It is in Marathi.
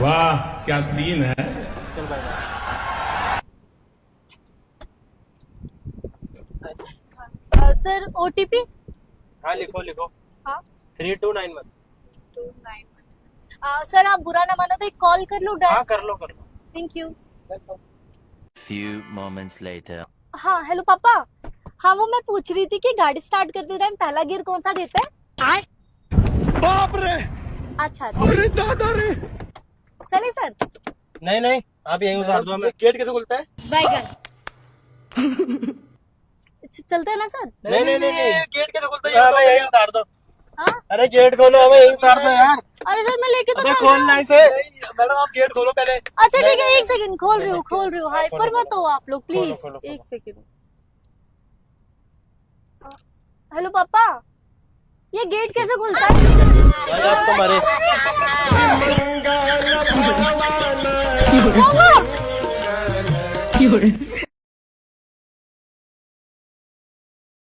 वाह क्या सीन है। चल बाय बाय। Sir OTP। हाँ लिखो लिखो। हाँ 3291। सर आप बुरा ना मानो तो एक कॉल कर लूँ हाँ कर लो कर low. Thank you. Few moments later. हाँ हेलो पापा। हाँ वो मैं पूछ रही थी कि गाड़ी स्टार्ट करते टाइम पहला गियर कौन सा देता है? बाप रे। अच्छा अच्छा अरे दादा रे। चलिए सर। नहीं नहीं आप यहीं उतार दो हमें। गेट कैसे खुलता है? बैगन। चलते हैं ना सर? नहीं नहीं नहीं गेट कैसे खुलता है? हमें यहीं उतार दो। हाँ अरे गेट खोलो हमें यहीं उतार दो यार। अरे सर मैं लेके तो अबे चल रही खोलना हूँ। इसे। मैडम आप गेट खोलो पहले। अच्छा ठीक है एक सेकंड खोल रही हूँ हाइपर मत हो आप लोग प्लीज। खोलो, खोलो। एक सेकंड। हेलो पापा ये गेट कैसे खुलता है? अरे आप तो मरे। पापा!